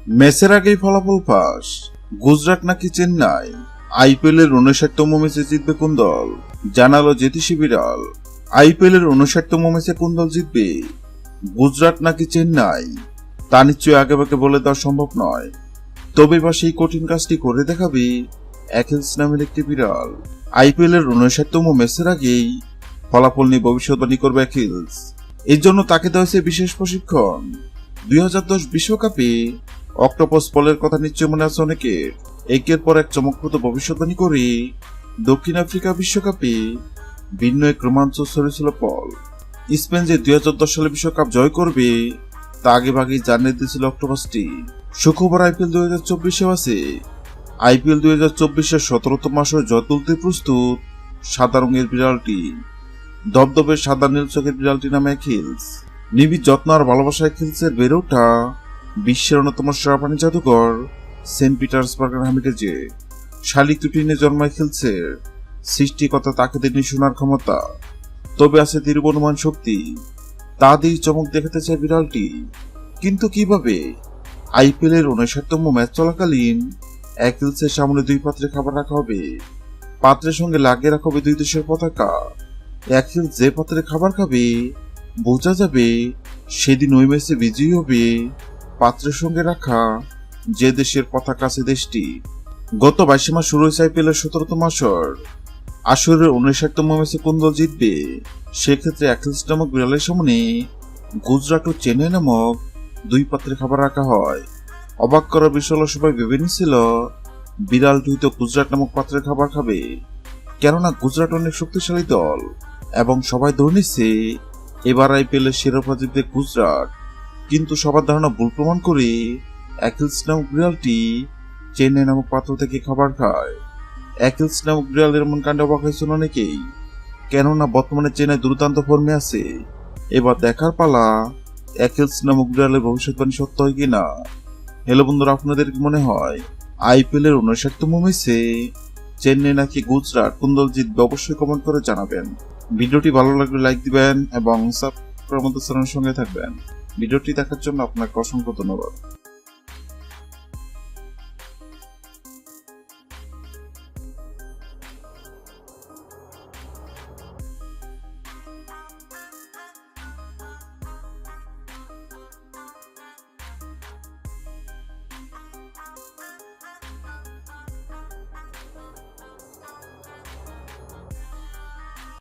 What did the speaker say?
ম্যাচের আগেই ফলাফল ফাঁস, গুজরাট নাকি চেন্নাই। আইপিএল এর 59তম ম্যাচে জিতবে কোন দল, জানালো জ্যোতিষী বিড়াল। আইপিএল এর 59তম ম্যাচে কোন দল জিতবে, গুজরাট নাকি চেন্নাই, তা নিশ্চয়ই আগেভাগে বলে দেওয়া সম্ভব নয়। তবে বা সেই কঠিন কাজটি করে দেখাবে অ্যাকিলস নামের একটি বিড়াল। আইপিএল এর 59তম ম্যাচের আগেই ফলাফল নিয়ে ভবিষ্যৎবাণী করবে অ্যাকিলস। এর জন্য তাকে দেওয়া হয়েছে বিশেষ প্রশিক্ষণ। 2010 বিশ্বকাপে অক্টোপাস বলের কথা নিশ্চয় মনে আছে অনেকের। একের পর এক চমকপ্রদ ভবিষ্যৎবাণী করে দক্ষিণ আফ্রিকা বিশ্বকাপে ভিন্ন এক রোমাঞ্চ ছড়িয়েছিল পল। স্পেন যে 2010 সালে বিশ্বকাপ জয় করবে তা আগে ভাগেই জানিয়ে দিয়েছিল অক্টোপাসটি। সুখবর আইপিএল 2024 আছে। আইপিএল 2024-এর 17তম আসরে জয় তুলতে প্রস্তুত সাদা রঙের বিড়ালটি। দবদবে সাদা নীল চোখের বিড়ালটি নামে অ্যাকিলস। নিবিড় যত্ন আর ভালোবাসায় অ্যাকিলসের বেড়ে ওঠা বিশ্বের অন্যতম সেরা প্রাণী জাদুঘর সেন্ট পিটার্সবার্গের হামিটেজে। শালিক দুটি নিয়ে জন্মায় অ্যাকিলসের। সৃষ্টিকর্তা তাকে দেননি শোনার ক্ষমতা, তবে আছে দীর্ঘ অনুমান শক্তি। তা দিয়ে চমক দেখাতে চায় বিড়ালটি, কিন্তু কিভাবে? আইপিএল এর 59তম ম্যাচ চলাকালীন অ্যাকিলসের সামনে 2 পাত্রে খাবার রাখা হবে। পাত্রের সঙ্গে লাগিয়ে রাখা হবে 2 দেশের পতাকা। অ্যাকিলস যে পাত্রে খাবার খাবে বোঝা যাবে সেদিন ওই ম্যাচে বিজয়ী হবে পাত্রের সঙ্গে রাখা যে দেশের পতাকা আছে দেশটি। গত 22 মাস শুরু হয়েছে আইপিএল এর 17তম আসর। আসরের 59তম ম্যাচে কোন দল জিতবে? সেক্ষেত্রে অ্যাকিলস নামক বিড়ালের সামনে গুজরাট ও চেন্নাই নামক 2 পাত্রে খাবার রাখা হয়। অবাক করার বিষয় হলো সবাই ভেবে নিছিল বিড়ালটি হয়তো গুজরাট নামক পাত্রে খাবার খাবে, কেননা গুজরাট অনেক শক্তিশালী দল এবং সবাই ধরে নিচ্ছে এবার আইপিএল এর শিরোপা জিতবে গুজরাট। কিন্তু সবার ধারণা ভুল প্রমাণ করে অ্যাকিলস নামক বিড়ালটি চেন্নাই নামক পাত্র থেকে খাবার খায়। অ্যাকিলস নামক বিড়ালের এমন কাণ্ডে অবাক হয়েছিল অনেকেই, কেননা বর্তমানে চেন্নাই দুর্দান্ত ফর্মে আছে। এবার দেখার পালা অ্যাকিলস নামক বিড়ালের ভবিষ্যৎবাণী সত্য হয় কিনা। হ্যালো বন্ধুরা, আপনাদের কি মনে হয় আইপিএল এর 59তম ম্যাচে চেন্নাই নাকি গুজরাট, কোন দল জিতবে? অবশ্যই কমেন্ট করে জানাবেন। ভিডিওটি ভালো লাগলে লাইক দিবেন এবং সাবস্ক্রাইব করে আমাদের চ্যানেলের সঙ্গে থাকবেন। ভিডিওটি দেখার জন্য আপনাকে অসংখ্য ধন্যবাদ।